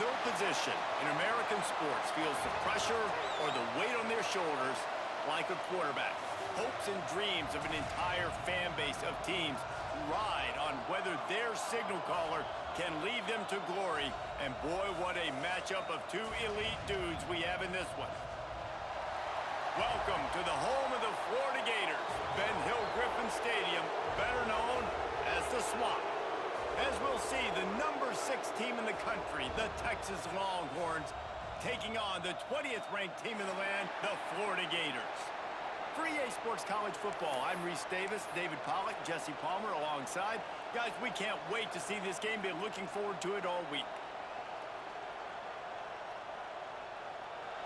field position in American sports feels the pressure or the weight on their shoulders like a quarterback. Hopes and dreams of an entire fan base of teams ride on whether their signal caller can lead them to glory. And boy, what a matchup of two elite dudes we have in this one. Welcome to the home of the Florida Gators, Ben Hill Griffin Stadium, better known as the Swamp. As we'll see, the number 6 team in the country, the Texas Longhorns, taking on the 20th ranked team in the land, the Florida Gators. For EA Sports College Football, I'm Reese Davis, David Pollack, Jesse Palmer alongside. Guys, we can't wait to see this game. Been looking forward to it all week.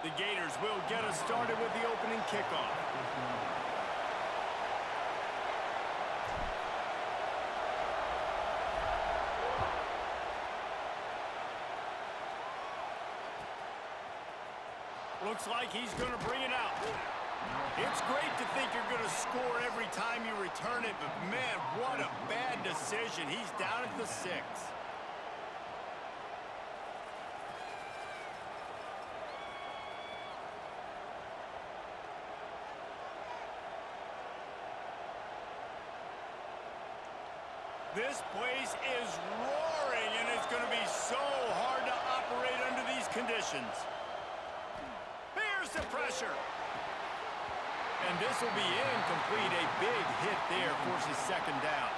The Gators will get us started with the opening kickoff. Looks like he's going to bring it out. It's great to think you're going to score every time you return it, but man, what a bad decision. He's down at the 6. This place is roaring, and it's going to be so hard to operate under these conditions. Here's the pressure. And this will be incomplete. A big hit there forces second down.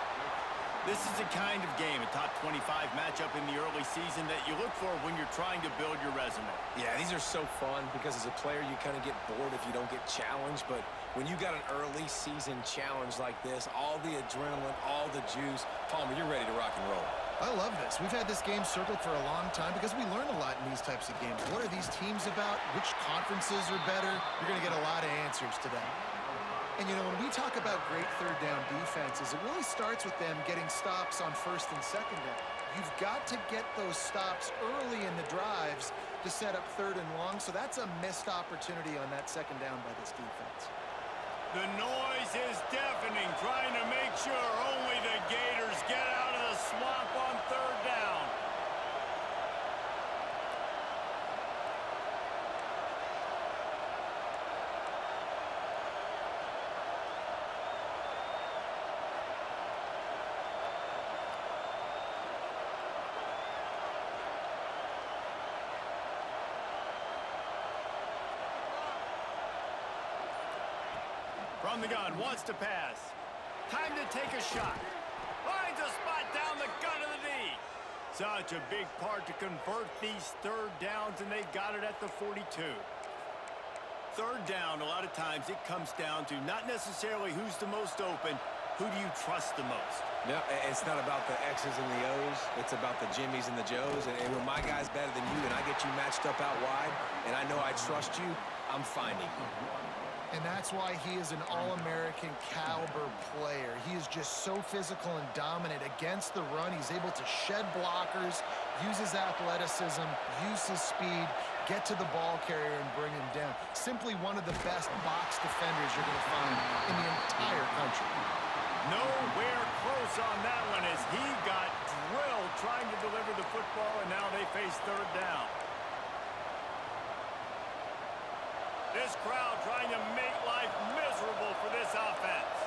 This is the kind of game, a top 25 matchup in the early season, that you look for when you're trying to build your resume. Yeah, these are so fun because as a player, you kind of get bored if you don't get challenged. But when you got an early season challenge like this, all the adrenaline, all the juice, Palmer, you're ready to rock and roll. I love this. We've had this game circled for a long time because we learn a lot in these types of games. What are these teams about? Which conferences are better? You're going to get a lot of answers today. And, you know, when we talk about great third down defenses, it really starts with them getting stops on first and second down. You've got to get those stops early in the drives to set up third and long, so that's a missed opportunity on that second down by this defense. The noise is deafening, trying to make sure only the Gators get out of the swamp on third down. From the gun, wants to pass. Time to take a shot. Finds a spot down the gut of the knee. Such a big part to convert these third downs, and they've got it at the 42. Third down, a lot of times it comes down to not necessarily who's the most open, who do you trust the most? No, it's not about the X's and the O's. It's about the Jimmies and the Joes. And when my guy's better than you and I get you matched up out wide, and I know I trust you, I'm finding you. And that's why he is an all-American caliber player. He is just so physical and dominant against the run. He's able to shed blockers, use his athleticism, use his speed, get to the ball carrier and bring him down. Simply one of the best box defenders you're going to find in the entire country. Nowhere close on that one as he got drilled trying to deliver the football, and now they face third down. This crowd trying to make life miserable for this offense.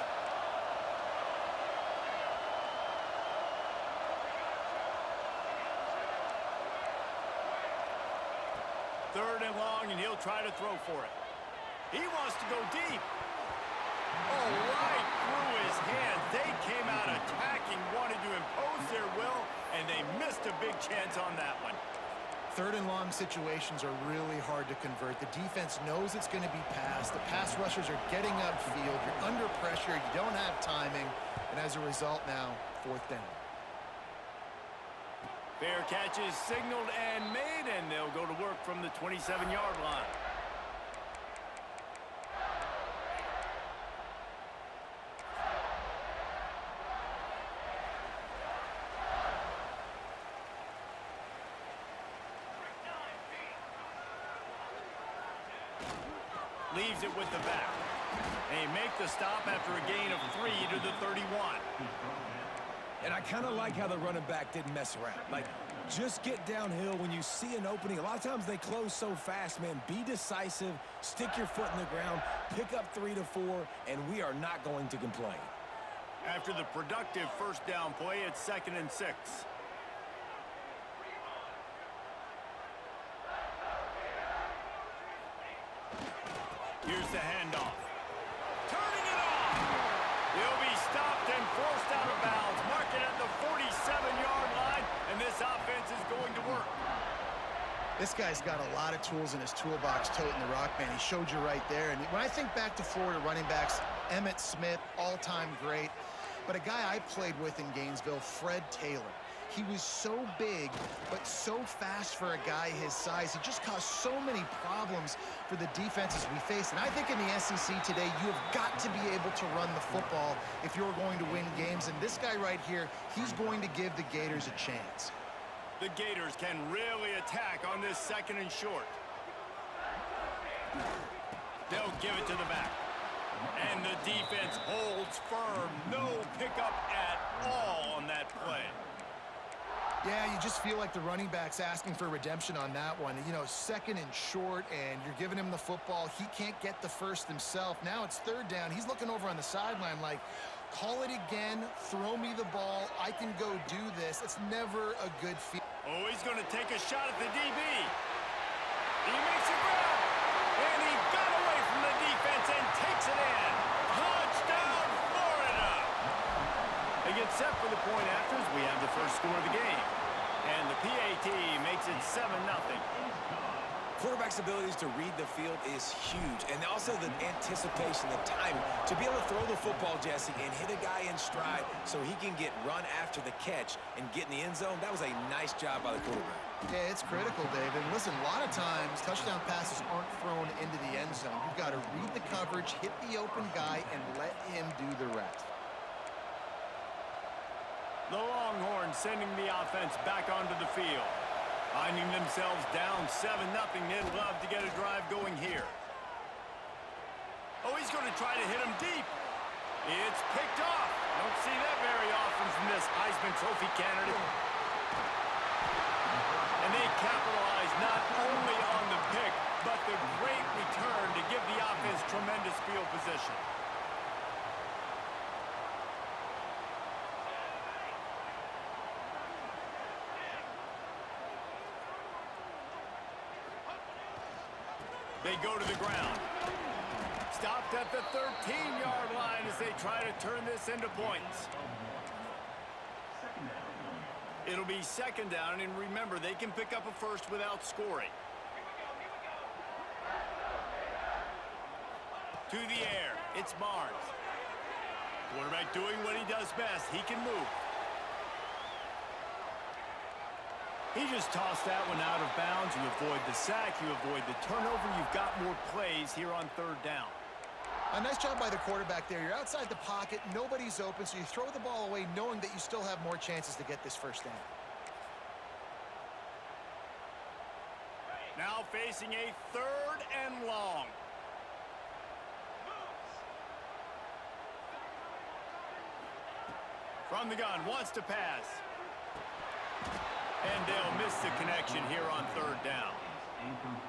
Third and long, and he'll try to throw for it. He wants to go deep. Oh, right through his hands. They came out attacking, wanted to impose their will, and they missed a big chance on that one. Third and long situations are really hard to convert. The defense knows it's going to be passed. The pass rushers are getting upfield. You're under pressure. You don't have timing. And as a result now, fourth down. Fair catch is signaled and made, and they'll go to work from the 27-yard line. Leaves it with the back. They make the stop after a gain of 3 to the 31. And I kind of like how the running back didn't mess around. Like, Just get downhill when you see an opening. A lot of times they close so fast, man. Be decisive, stick your foot in the ground, pick up 3 to 4, and we are not going to complain. After the productive first down play, it's 2nd and 6. Here's the handoff. Turning it off. He'll be stopped and forced out of bounds. Mark it at the 47-yard line, and this offense is going to work. This guy's got a lot of tools in his toolbox toting the rock, man. He showed you right there. And when I think back to Florida running backs, Emmitt Smith, all-time great. But a guy I played with in Gainesville, Fred Taylor. He was so big, but so fast for a guy his size. He just caused so many problems for the defenses we face. And I think in the SEC today, you have got to be able to run the football if you're going to win games. And this guy right here, he's going to give the Gators a chance. The Gators can really attack on this 2nd and short. They'll give it to the back. And the defense holds firm. No pickup at all on that play. Yeah, you just feel like the running back's asking for redemption on that one. You know, 2nd and short, and you're giving him the football. He can't get the first himself. Now it's 3rd down. He's looking over on the sideline like, call it again, throw me the ball, I can go do this. It's never a good feel. Oh, he's going to take a shot at the DB. He makes a grab, and he got away from the defense and takes it in. Touchdown, Florida! They get set for the point after as we have the first score of the game. And the PAT makes it 7-0. Quarterback's abilities to read the field is huge, and also the anticipation, the timing. To be able to throw the football, Jesse, and hit a guy in stride so he can get run after the catch and get in the end zone, that was a nice job by the quarterback. Yeah, it's critical, Dave. And listen, a lot of times touchdown passes aren't thrown into the end zone. You've got to read the coverage, hit the open guy, and let him do the rest. The Longhorns sending the offense back onto the field. Finding themselves down 7-0, they'd love to get a drive going here. Oh, he's going to try to hit him deep. It's picked off. Don't see that very often from this Heisman Trophy candidate. And they capitalize not only on the pick, but the great return to give the offense tremendous field position. They go to the ground. Stopped at the 13-yard line as they try to turn this into points. It'll be 2nd down, and remember, they can pick up a first without scoring. To the air, it's Barnes. Quarterback doing what he does best. He can move. He just tossed that one out of bounds. You avoid the sack, you avoid the turnover. You've got more plays here on 3rd down. A nice job by the quarterback there. You're outside the pocket, nobody's open, so you throw the ball away knowing that you still have more chances to get this first down. Now facing a 3rd and long. From the gun, wants to pass. And they'll miss the connection here on 3rd down.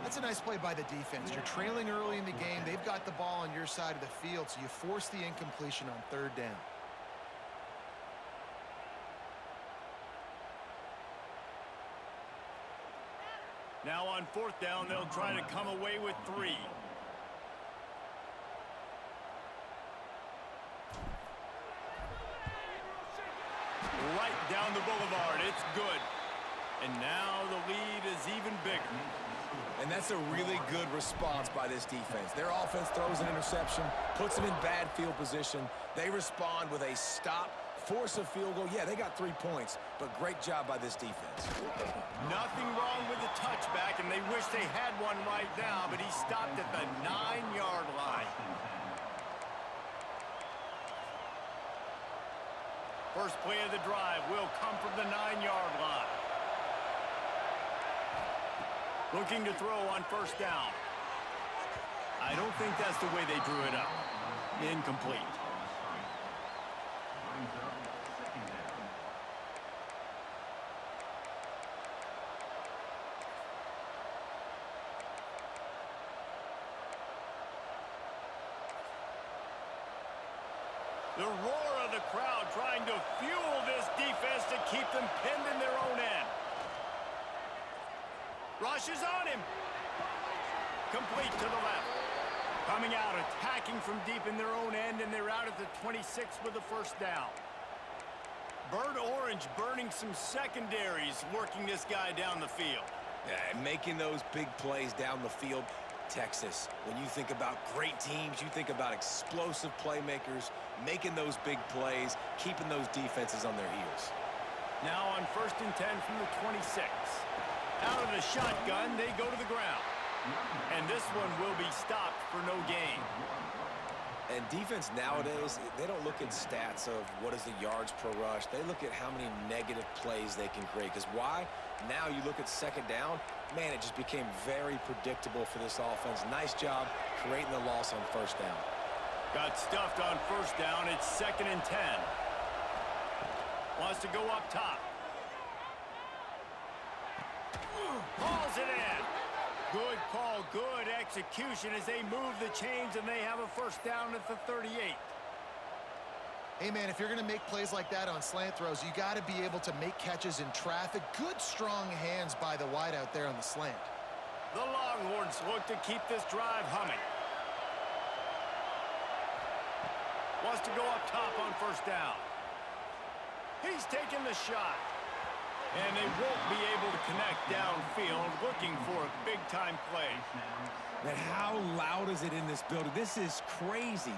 That's a nice play by the defense. You're trailing early in the game. They've got the ball on your side of the field, so you force the incompletion on 3rd down. Now on 4th down, they'll try to come away with 3. Right down the boulevard. It's good. And now the lead is even bigger. And that's a really good response by this defense. Their offense throws an interception, puts them in bad field position. They respond with a stop, force a field goal. Yeah, they got 3 points, but great job by this defense. Nothing wrong with the touchback, and they wish they had one right now, but he stopped at the 9-yard line. First play of the drive will come from the 9-yard line. Looking to throw on 1st down. I don't think that's the way they drew it up. Incomplete. The roar of the crowd trying to fuel this defense to keep them pinned in their own end. Rushes on him. Complete to the left. Coming out, attacking from deep in their own end, and they're out at the 26 with the first down. Bird Orange burning some secondaries, working this guy down the field. Yeah, and making those big plays down the field. Texas, when you think about great teams, you think about explosive playmakers, making those big plays, keeping those defenses on their heels. Now on 1st and 10 from the 26. Out of the shotgun, they go to the ground. And this one will be stopped for no gain. And defense nowadays, they don't look at stats of what is the yards per rush. They look at how many negative plays they can create. Because why? Now you look at second down, man, it just became very predictable for this offense. Nice job creating the loss on first down. Got stuffed on first down. It's 2nd and 10. Wants to go up top. Hauls it in. Good call, good execution as they move the chains, and they have a first down at the 38. Hey, man, if you're going to make plays like that on slant throws, you got to be able to make catches in traffic. Good, strong hands by the wide out there on the slant. The Longhorns look to keep this drive humming. Wants to go up top on first down. He's taking the shot. And they won't be able to connect downfield, looking for a big-time play. Man, how loud is it in this building? This is crazy.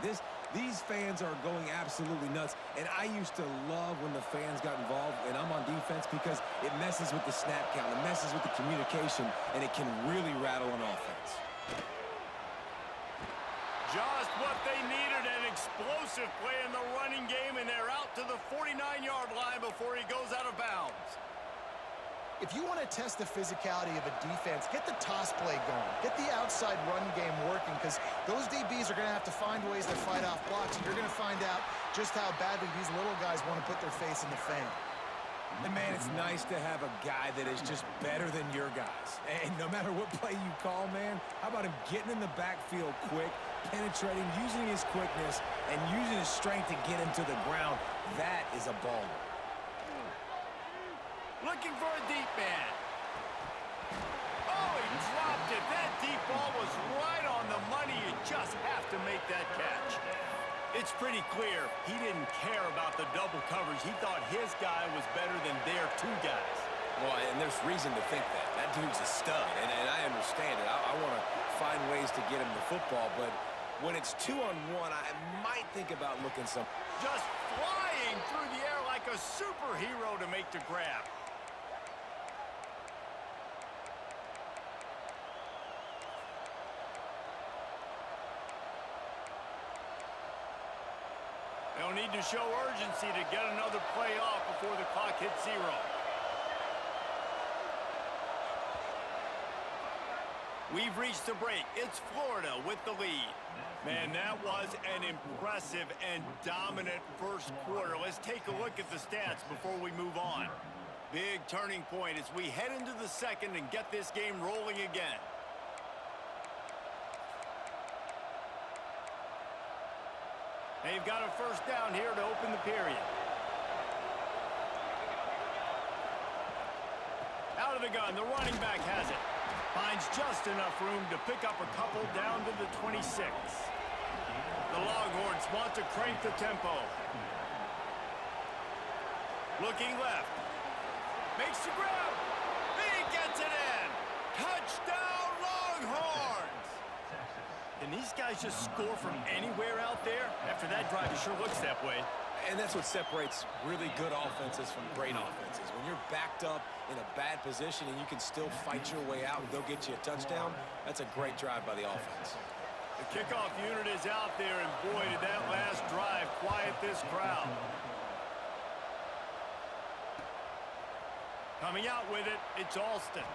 These fans are going absolutely nuts. And I used to love when the fans got involved, and I'm on defense, because it messes with the snap count, it messes with the communication, and it can really rattle an offense. Just what they needed, an explosive play in the running game, and they're out to the 49-yard line before he goes out of bounds. If you want to test the physicality of a defense, get the toss play going. Get the outside run game working, because those DBs are going to have to find ways to fight off blocks, and you're going to find out just how badly these little guys want to put their face in the fan. And, man, it's nice to have a guy that is just better than your guys. And no matter what play you call, man, how about him getting in the backfield quick, penetrating, using his quickness, and using his strength to get him to the ground? That is a baller. Looking for a deep man. Oh, he dropped it. That deep ball was right on the money. You just have to make that catch. It's pretty clear he didn't care about the double coverage. He thought his guy was better than their two guys. Well, and there's reason to think that. That dude's a stud, and I understand it. I want to find ways to get him the football, but when it's 2-on-1, I might think about looking some. Just flying through the air like a superhero to make the grab. They'll need to show urgency to get another play off before the clock hits 0. We've reached the break. It's Florida with the lead. Man, that was an impressive and dominant first quarter. Let's take a look at the stats before we move on. Big turning point as we head into the second and get this game rolling again. They've got a first down here to open the period. Out of the gun, the running back has it. Finds just enough room to pick up a couple down to the 26. The Longhorns want to crank the tempo. Looking left. Makes the grab. He gets it in. Touchdown, Longhorns! Can these guys just score from anywhere out there? After that drive, it sure looks that way. And that's what separates really good offenses from great offenses. When you're backed up in a bad position and you can still fight your way out and go get you a touchdown, that's a great drive by the offense. The kickoff unit is out there, and boy, did that last drive quiet this crowd. Coming out with it, it's Alston.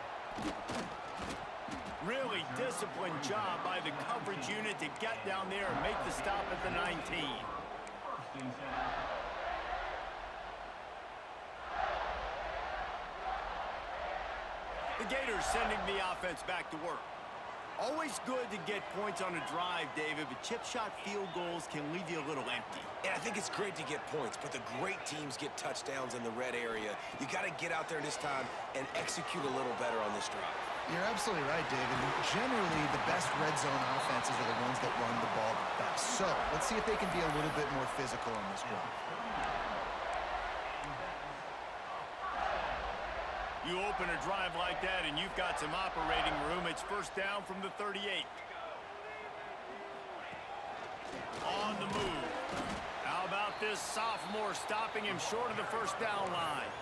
Really disciplined job by the coverage unit to get down there and make the stop at the 19. The Gators sending the offense back to work. Always good to get points on a drive, David, but chip shot field goals can leave you a little empty. And I think it's great to get points, but the great teams get touchdowns in the red area. You got to get out there this time and execute a little better on this drive. You're absolutely right, David. Generally, the best red zone offenses are the ones that run the ball the best. So let's see if they can be a little bit more physical on this drive. You open a drive like that and you've got some operating room. It's first down from the 38. On the move. How about this sophomore stopping him short of the first down line?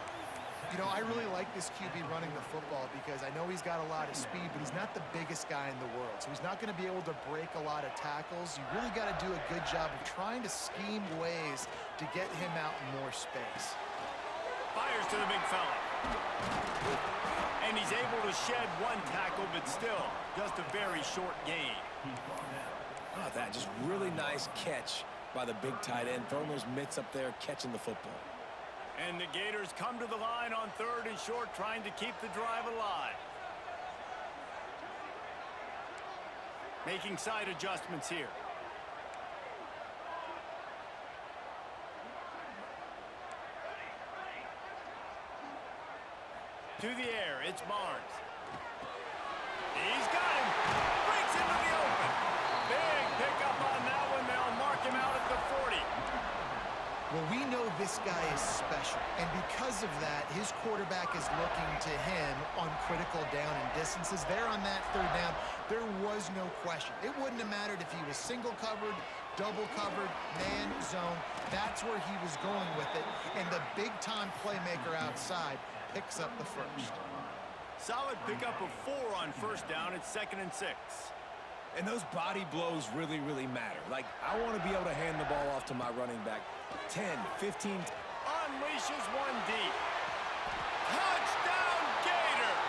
You know, I really like this QB running the football because I know he's got a lot of speed, but he's not the biggest guy in the world. So he's not going to be able to break a lot of tackles. You really got to do a good job of trying to scheme ways to get him out in more space. Fires to the big fella. And he's able to shed one tackle, but still just a very short gain. Oh, that just really nice catch by the big tight end, throwing those mitts up there, catching the football. And the Gators come to the line on 3rd and short, trying to keep the drive alive. Making side adjustments here. To the air, it's Barnes. He's got him. Breaks into the open. Big pickup on that one. They'll mark him out at the 40. Well, we know this guy is special, and because of that, his quarterback is looking to him on critical down and distances. There on that 3rd down, there was no question. It wouldn't have mattered if he was single covered, double covered, man, zone. That's where he was going with it, and the big-time playmaker outside picks up the first. Solid pickup of 4 on first down. It's 2nd and 6. And those body blows really, really matter. Like, I want to be able to hand the ball off to my running back 10, 15. Unleashes one deep. Touchdown, Gators!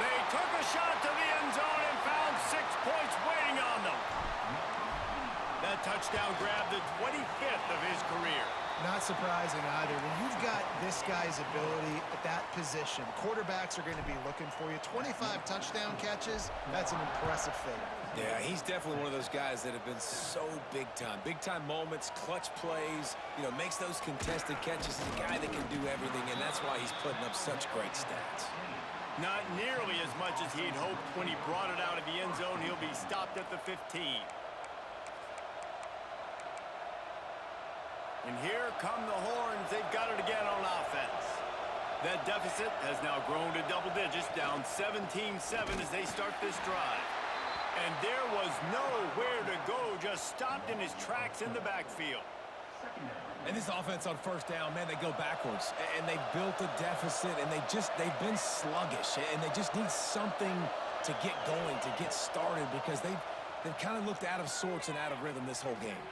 They took a shot to the end zone and found 6 points waiting on them. That touchdown grabbed the 25th of his career. Not surprising either. When you've got this guy's ability at that position, quarterbacks are going to be looking for you. 25 touchdown catches, that's an impressive thing. Yeah, he's definitely one of those guys that have been so big time. Big time moments, clutch plays, you know, makes those contested catches. He's a guy that can do everything, and that's why he's putting up such great stats. Not nearly as much as he'd hoped when he brought it out of the end zone. He'll be stopped at the 15. And here come the Horns. They've got it again on offense. That deficit has now grown to double digits, down 17-7 as they start this drive. And there was nowhere to go, just stopped in his tracks in the backfield. And this offense on first down, man, they go backwards. And they've built a deficit, and they've been sluggish. And they just need something to get going, to get started, because they've kind of looked out of sorts and out of rhythm this whole game.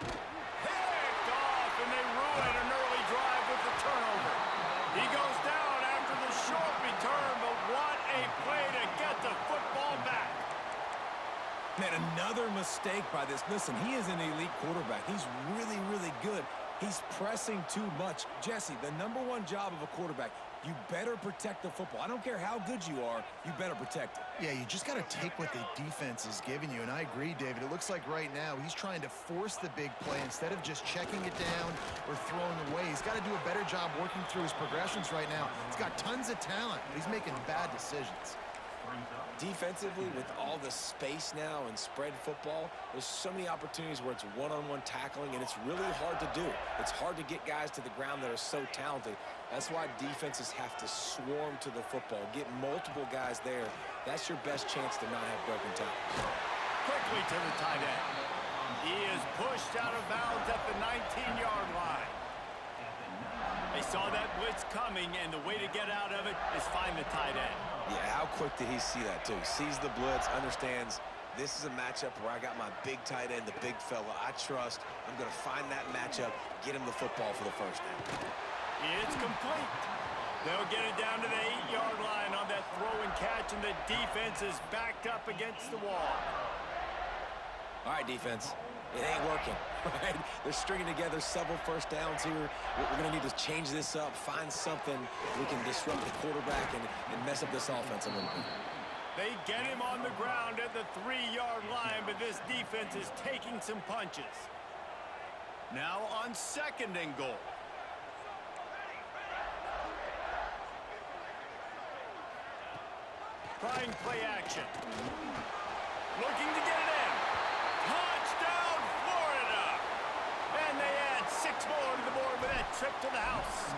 Picked off, and they ruin an early drive with the turnover. He goes down after the short return, but what a play to get the football back. Man, another mistake by this. Listen, he is an elite quarterback. He's really, really good. He's pressing too much. Jesse, the #1 job of a quarterback, you better protect the football. I don't care how good you are, you better protect it. Yeah, you just got to take what the defense is giving you, and I agree, David. It looks like right now he's trying to force the big play instead of just checking it down or throwing away. He's got to do a better job working through his progressions right now. He's got tons of talent, but he's making bad decisions. Defensively, with all the space now and spread football, there's so many opportunities where it's one-on-one tackling, and it's really hard to do. It's hard to get guys to the ground that are so talented. That's why defenses have to swarm to the football, get multiple guys there. That's your best chance to not have broken tackles. Quickly to the tight end. He is pushed out of bounds at the 19-yard line. They saw that blitz coming, and the way to get out of it is find the tight end. Yeah, how quick did he see that, too? Sees the blitz, understands this is a matchup where I got my big tight end, the big fella I trust. I'm going to find that matchup, get him the football for the first down. It's complete. They'll get it down to the 8-yard line on that throw and catch, and the defense is backed up against the wall. All right, defense. It ain't working, right? They're stringing together several first downs here. We're going to need to change this up, find something we can disrupt the quarterback and mess up this offense a little bit. They get him on the ground at the 3-yard line, but this defense is taking some punches. Now on 2nd and goal. Trying play action. Looking to get it in. Touchdown, Florida! And they add 6 more to the board with that trip to the house.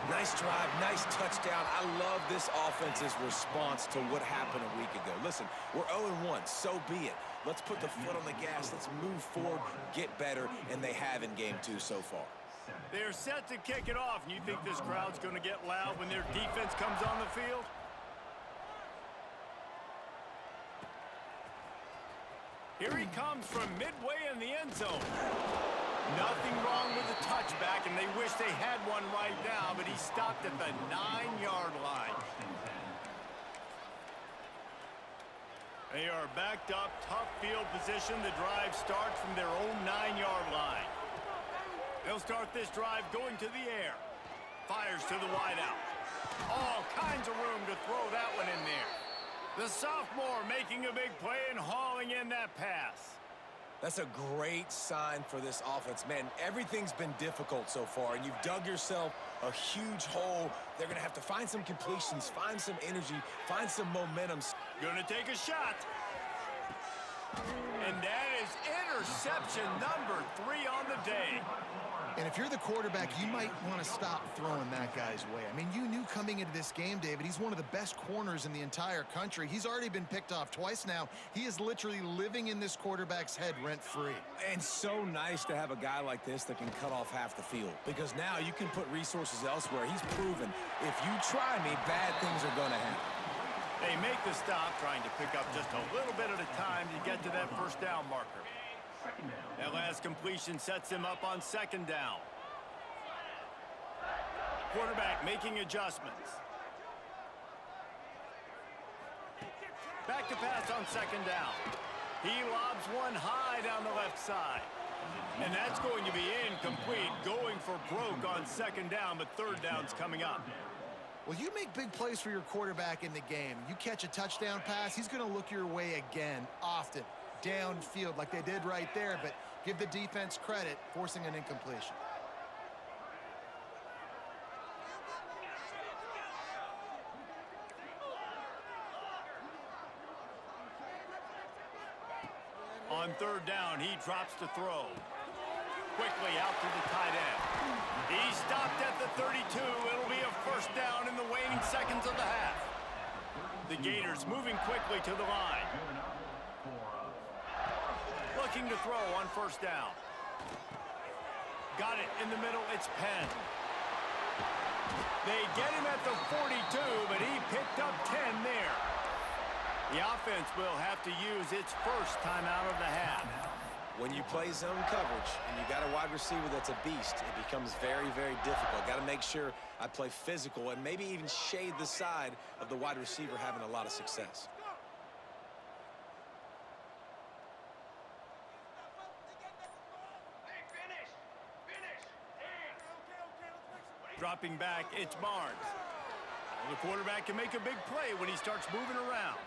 Nice drive, nice touchdown. I love this offense's response to what happened a week ago. Listen, we're 0-1, so be it. Let's put the foot on the gas. Let's move forward, get better, and they have in game 2 so far. They're set to kick it off, and you think this crowd's going to get loud when their defense comes on the field? Here he comes from midway in the end zone. Nothing wrong with the touchback, and they wish they had one right now, but he stopped at the 9-yard line. They are backed up, tough field position. The drive starts from their own 9-yard line. They'll start this drive going to the air. Fires to the wideout. All kinds of room to throw that one in there. The sophomore making a big play and hauling in that pass. That's a great sign for this offense. Man, everything's been difficult so far, and you've dug yourself a huge hole. They're going to have to find some completions, find some energy, find some momentum. Gonna take a shot. And that is interception number 3 on the day. And if you're the quarterback, you might want to stop throwing that guy's way. I mean, you knew coming into this game, David, he's one of the best corners in the entire country. He's already been picked off twice now. He is literally living in this quarterback's head rent-free. And so nice to have a guy like this that can cut off half the field, because now you can put resources elsewhere. He's proven if you try me, bad things are going to happen. They make the stop, trying to pick up just a little bit at a time to get to that 1st down marker. That last completion sets him up on 2nd down. Quarterback making adjustments. Back to pass on 2nd down. He lobs one high down the left side. And that's going to be incomplete, going for broke on 2nd down, but 3rd down's coming up. Well, you make big plays for your quarterback in the game. You catch a touchdown pass, he's going to look your way again, often. Downfield like they did right there, but give the defense credit, forcing an incompletion. On 3rd down, he drops to throw. Quickly out to the tight end. He stopped at the 32. It'll be a 1st down in the waning seconds of the half. The Gators moving quickly to the line. Looking to throw on 1st down. Got it in the middle. It's Penn. They get him at the 42, but he picked up 10 there. The offense will have to use its 1st timeout of the half. When you play zone coverage and you got a wide receiver that's a beast, it becomes very, very difficult. Got to make sure I play physical and maybe even shade the side of the wide receiver having a lot of success. Dropping back, it's Barnes. The quarterback can make a big play when he starts moving around.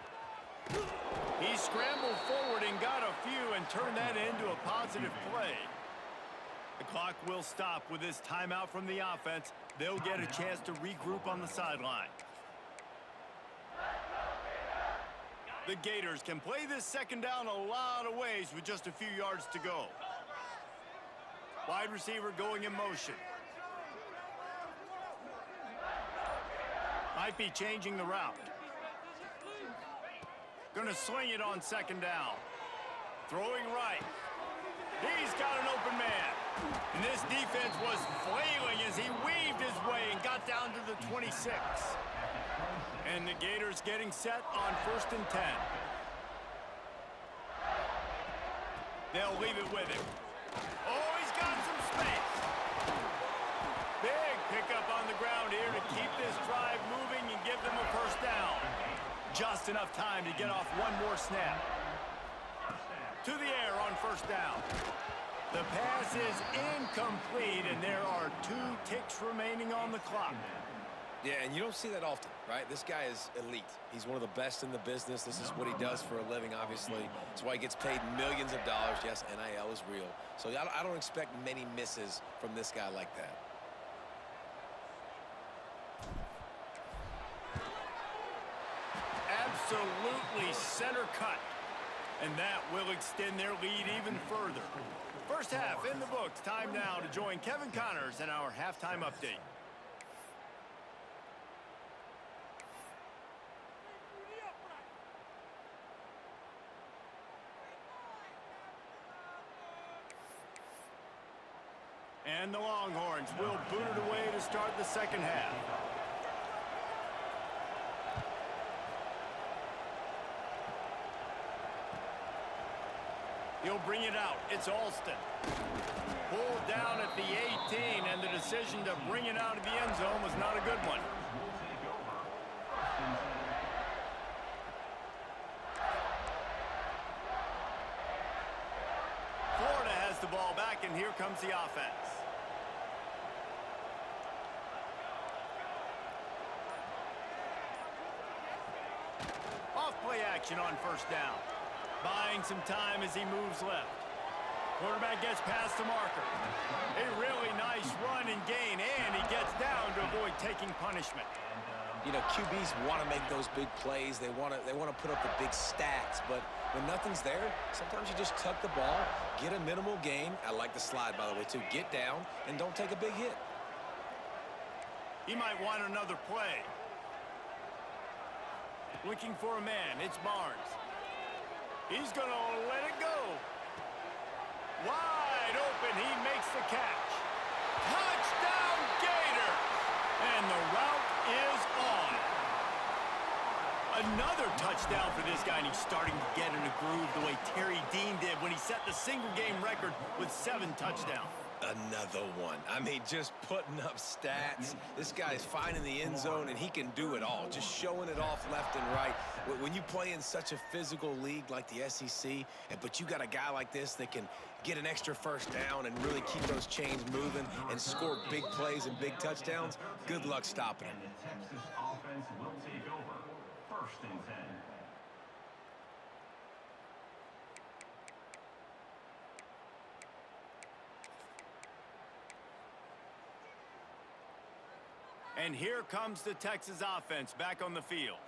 He scrambled forward and got a few and turned that into a positive play. The clock will stop with this timeout from the offense. They'll get a chance to regroup on the sideline. The Gators can play this 2nd down a lot of ways with just a few yards to go. Wide receiver going in motion. Might be changing the route. Gonna swing it on 2nd down. Throwing right. He's got an open man. And this defense was flailing as he weaved his way and got down to the 26. And the Gators getting set on 1st and 10. They'll leave it with him. Oh, he's got some space. Big pickup on the ground here to keep this drive moving and give them a 1st down. Just enough time to get off one more snap. To the air on 1st down. The pass is incomplete, and there are 2 ticks remaining on the clock. Yeah, and you don't see that often, right? This guy is elite. He's one of the best in the business. This is what he does for a living, obviously. That's why he gets paid millions of dollars. Yes, NIL is real. So I don't expect many misses from this guy like that. Absolutely center cut. And that will extend their lead even further. First half in the books. Time now to join Kevin Connors in our halftime update. And the Longhorns will boot it away to start the second half. He'll bring it out. It's Alston. Pulled down at the 18, and the decision to bring it out of the end zone was not a good one. Florida has the ball back, and here comes the offense. Off-play action on first down. Buying some time as he moves left. Quarterback gets past the marker. A really nice run and gain, and he gets down to avoid taking punishment. You know, QBs want to make those big plays. They want to put up the big stats, but when nothing's there, sometimes you just tuck the ball, get a minimal gain. I like the slide, by the way, too. Get down and don't take a big hit. He might want another play. Looking for a man. It's Barnes. He's going to let it go. Wide open. He makes the catch. Touchdown, Gators! And the route is on. Another touchdown for this guy, and he's starting to get in a groove the way Terry Dean did when he set the single-game record with 7 touchdowns. Another one. I mean, just putting up stats. This guy's finding the end zone, and he can do it all. Just showing it off left and right. When you play in such a physical league like the SEC, but you got a guy like this that can get an extra first down and really keep those chains moving and score big plays and big touchdowns, good luck stopping him. The Texas offense will take over. First and 10. And here comes the Texas offense back on the field.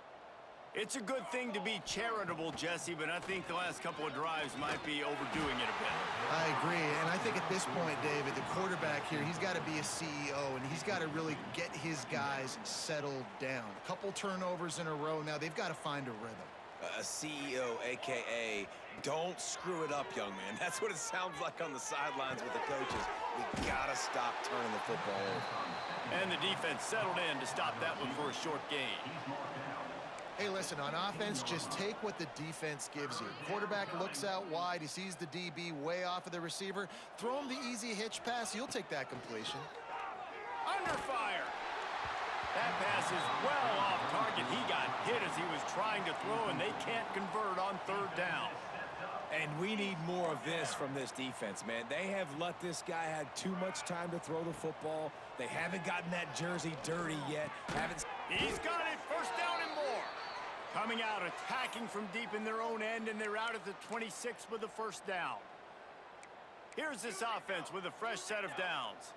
It's a good thing to be charitable, Jesse, but I think the last couple of drives might be overdoing it a bit. I agree, and I think at this point, David, the quarterback here, he's got to be a CEO, and he's got to really get his guys settled down. A couple turnovers in a row now. They've got to find a rhythm. A CEO, a.k.a. don't screw it up, young man. That's what it sounds like on the sidelines with the coaches. We got to stop turning the football over. And the defense settled in to stop that one for a short gain. Hey, listen, on offense, just take what the defense gives you. Quarterback looks out wide. He sees the DB way off of the receiver. Throw him the easy hitch pass. You'll take that completion. Under fire. That pass is well off target. He got hit as he was trying to throw, and they can't convert on third down. And we need more of this from this defense, man. They have let this guy have too much time to throw the football. They haven't gotten that jersey dirty yet. He's got it. First down and more. Coming out, attacking from deep in their own end, and they're out at the 26 with the first down. Here's this offense with a fresh set of downs.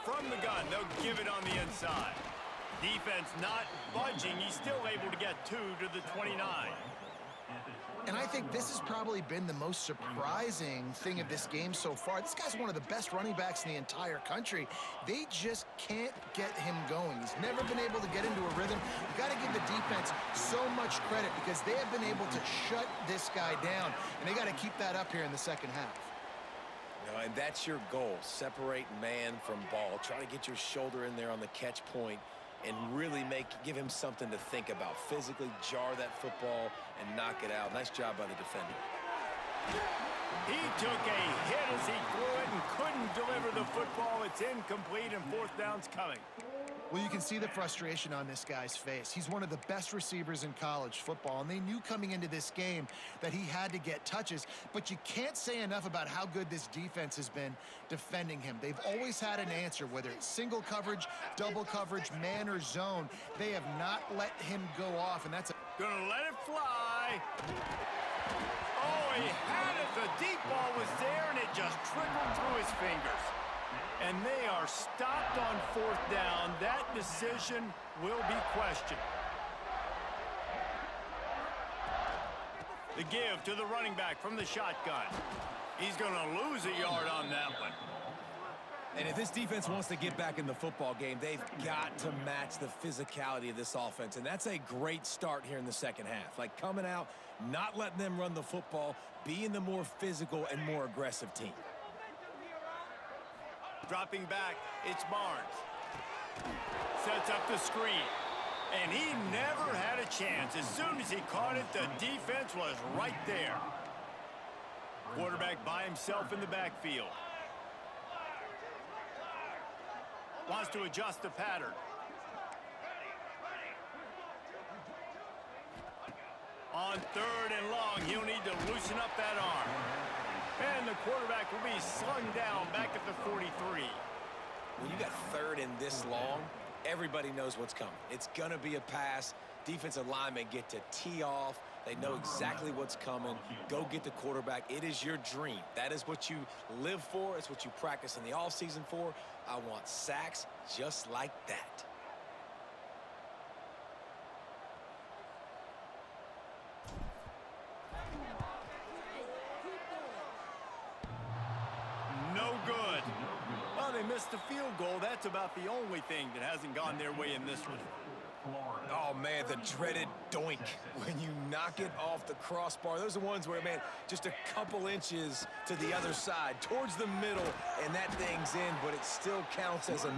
From the gun, they'll give it on the inside. Defense not budging. He's still able to get 2 to the 29. And I think this has probably been the most surprising thing of this game so far. This guy's one of the best running backs in the entire country. They just can't get him going. He's never been able to get into a rhythm. You got to give the defense so much credit because they have been able to shut this guy down, and they got to keep that up here in the second half. And that's your goal. Separate man from ball. Try to get your shoulder in there on the catch point and really give him something to think about. Physically jar that football and knock it out. Nice job by the defender. He took a hit as he threw it and couldn't deliver the football. It's incomplete, and fourth down's coming. Well, you can see the frustration on this guy's face. He's one of the best receivers in college football, and they knew coming into this game that he had to get touches, but you can't say enough about how good this defense has been defending him. They've always had an answer, whether it's single coverage, double coverage, man, or zone. They have not let him go off, and that's Gonna let it fly. Oh, he had it. The deep ball was there, and it just trickled through his fingers. And they are stopped on 4th down. That decision will be questioned. The give to the running back from the shotgun. He's going to lose a yard on that one. And if this defense wants to get back in the football game, they've got to match the physicality of this offense. And that's a great start here in the second half. Like coming out, not letting them run the football, being the more physical and more aggressive team. Dropping back, it's Barnes. Sets up the screen. And he never had a chance. As soon as he caught it, the defense was right there. Quarterback by himself in the backfield. Wants to adjust the pattern. On 3rd and long, he'll need to loosen up that arm. And the quarterback will be slung down back at the 43. When you got 3rd and this long, everybody knows what's coming. It's going to be a pass. Defensive linemen get to tee off. They know exactly what's coming. Go get the quarterback. It is your dream. That is what you live for. It's what you practice in the offseason for. I want sacks just like that. No good. Well, they missed the field goal. That's about the only thing that hasn't gone their way in this one. Oh, man, the dreaded doink when you knock it off the crossbar. Those are ones where, man, just a couple inches to the other side, towards the middle, and that thing's in, but it still counts as a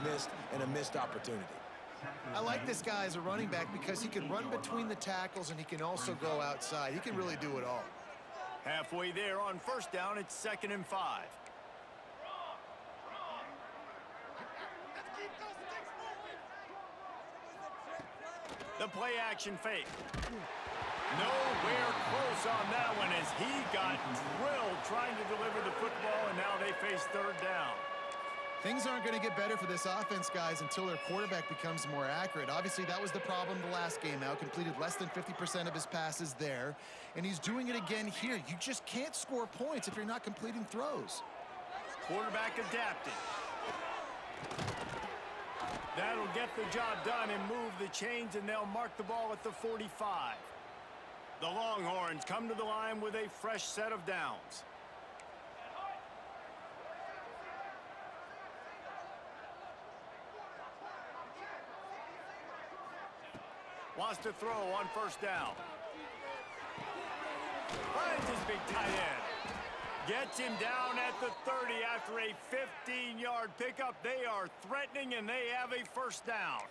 missed opportunity. I like this guy as a running back because he can run between the tackles and he can also go outside. He can really do it all. Halfway there on 1st down, it's 2nd and 5. The play action fake. Nowhere close on that one as he got drilled trying to deliver the football, and now they face 3rd down. Things aren't going to get better for this offense, guys, until their quarterback becomes more accurate. Obviously, that was the problem the last game out. Completed less than 50% of his passes there, and he's doing it again here. You just can't score points if you're not completing throws. Quarterback adapted. That'll get the job done and move the chains, and they'll mark the ball at the 45. The Longhorns come to the line with a fresh set of downs. Wants to throw on 1st down. Finds his big tight end. Gets him down at the 30 after a 15-yard pickup. They are threatening, and they have a 1st down.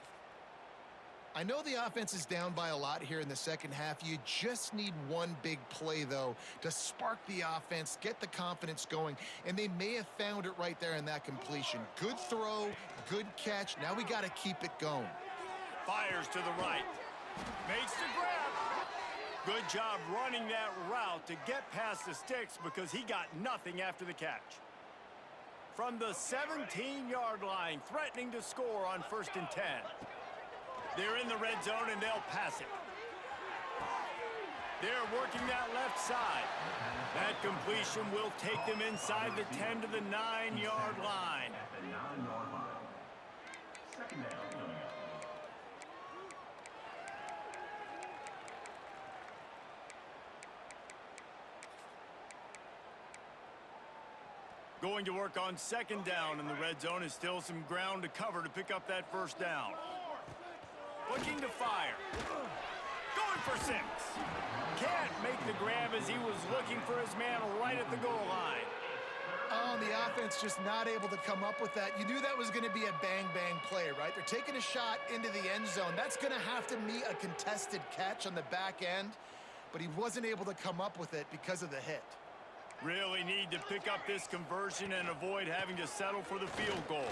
I know the offense is down by a lot here in the second half. You just need one big play, though, to spark the offense, get the confidence going, and they may have found it right there in that completion. Good throw, good catch. Now we got to keep it going. Fires to the right. Makes the grab. Good job running that route to get past the sticks because he got nothing after the catch. From the 17-yard line, threatening to score on 1st and 10. They're in the red zone, and they'll pass it. They're working that left side. That completion will take them inside the 10 to the 9-yard line. At the 9-yard line. 2nd down coming up. Going to work on 2nd down, and the red zone is still some ground to cover to pick up that 1st down. Looking to fire. Going for 6. Can't make the grab as he was looking for his man right at the goal line. Oh, and the offense just not able to come up with that. You knew that was going to be a bang-bang play, right? They're taking a shot into the end zone. That's going to have to meet a contested catch on the back end, but he wasn't able to come up with it because of the hit. Really need to pick up this conversion and avoid having to settle for the field goal.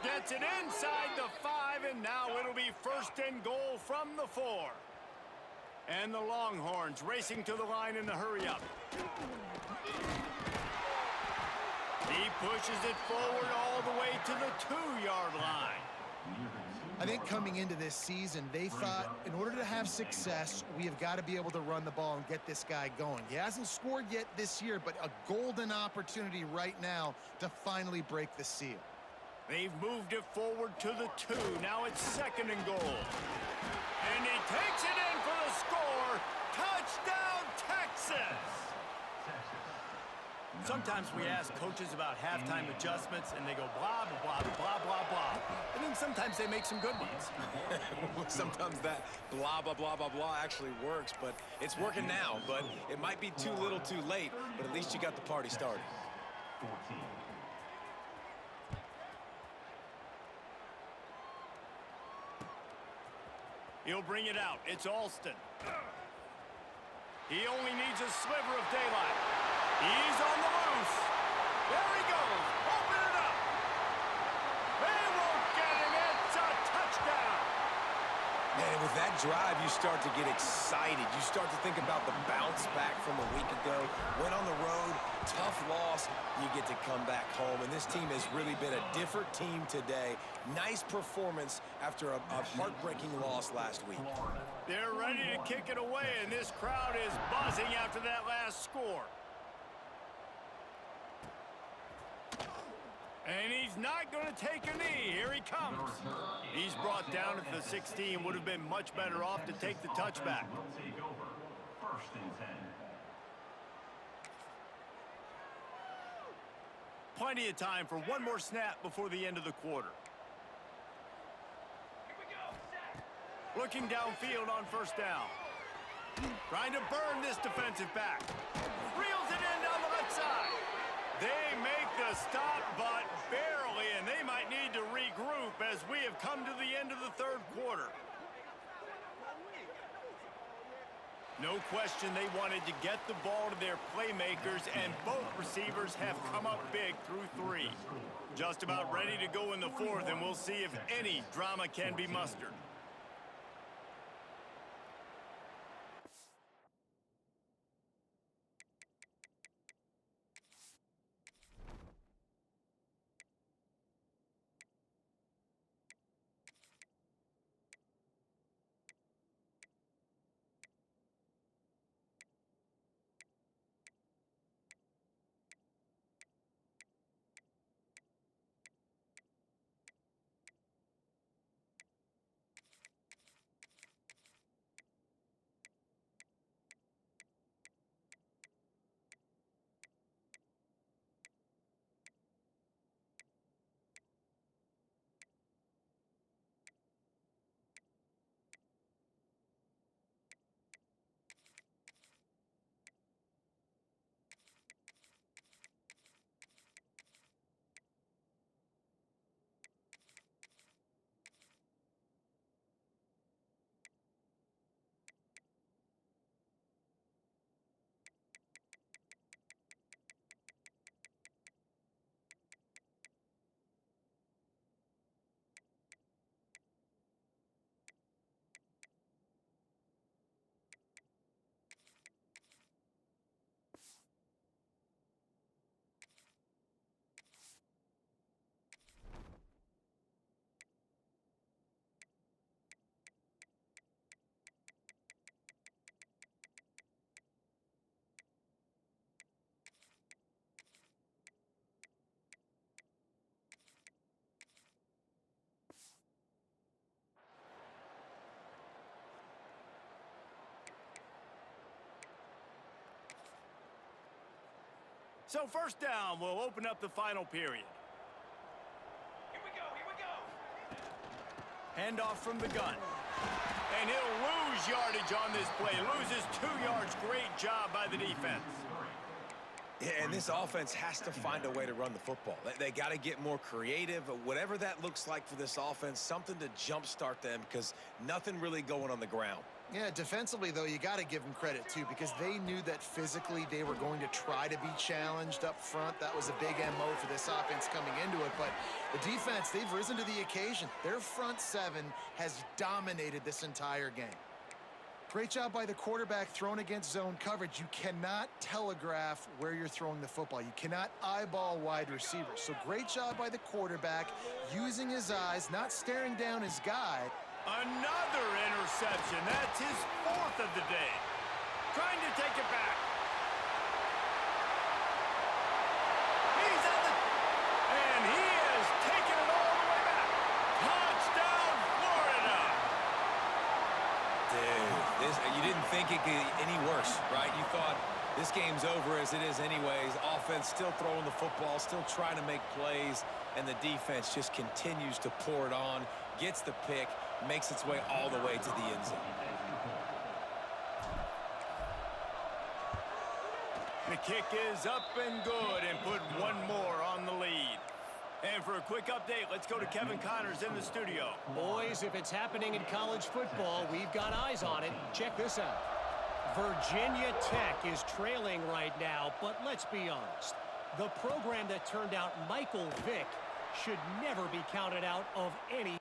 Gets it inside the 5, and now it'll be 1st and goal from the 4. And the Longhorns racing to the line in the hurry-up. He pushes it forward all the way to the 2-yard line. I think coming into this season, they thought in order to have success, we have got to be able to run the ball and get this guy going. He hasn't scored yet this year, but a golden opportunity right now to finally break the seal. They've moved it forward to the 2. Now it's 2nd and goal. And he takes it in for the score. Touchdown, Texas! Sometimes we ask coaches about halftime adjustments, and they go blah, blah, blah, blah, blah, blah. And then sometimes they make some good ones. Sometimes that blah, blah, blah, blah, blah actually works, but it's working now. But it might be too little too late, but at least you got the party started. 14. He'll bring it out. It's Alston. He only needs a sliver of daylight. He's on the loose. There he goes. Open it up. They won't get him. It's a touchdown. Man, with that drive, you start to get excited. You start to think about the bounce back from a week ago. Went on the road, tough loss. You get to come back home, and this team has really been a different team today. Nice performance after a heartbreaking loss last week. They're ready to kick it away, and this crowd is buzzing after that last score. And he's not going to take a knee. Here he comes. He's brought down at the 16. Would have been much better off to take the touchback. Will take over. 1st and 10. Plenty of time for one more snap before the end of the quarter. Looking downfield on 1st down. Trying to burn this defensive back. Reels it in down the left side. They make the stop, but barely, and they might need to regroup as we have come to the end of the 3rd quarter. No question they wanted to get the ball to their playmakers, and both receivers have come up big through 3. Just about ready to go in the 4th, and we'll see if any drama can be mustered. So 1st down will open up the final period. Here we go. Handoff from the gun. And he'll lose yardage on this play. Loses 2 yards. Great job by the defense. Yeah, and this offense has to find a way to run the football. They got to get more creative. Whatever that looks like for this offense, something to jumpstart them, because nothing really going on the ground. Yeah, defensively, though, you got to give them credit, too, because they knew that physically they were going to try to be challenged up front. That was a big MO for this offense coming into it. But the defense, they've risen to the occasion. Their front seven has dominated this entire game. Great job by the quarterback thrown against zone coverage. You cannot telegraph where you're throwing the football. You cannot eyeball wide receivers. So great job by the quarterback using his eyes, not staring down his guy. Another interception. That's his 4th of the day. Trying to take it back. He's on the... And he has taken it all the way back. Touchdown, Florida. Dude, you didn't think it could get any worse, right? You thought this game's over as it is anyways. Offense still throwing the football, still trying to make plays, and the defense just continues to pour it on, gets the pick, makes its way all the way to the end zone. The kick is up and good and put one more on the lead. And for a quick update, let's go to Kevin Connors in the studio. Boys, if it's happening in college football, we've got eyes on it. Check this out. Virginia Tech is trailing right now, but let's be honest. The program that turned out Michael Vick should never be counted out of any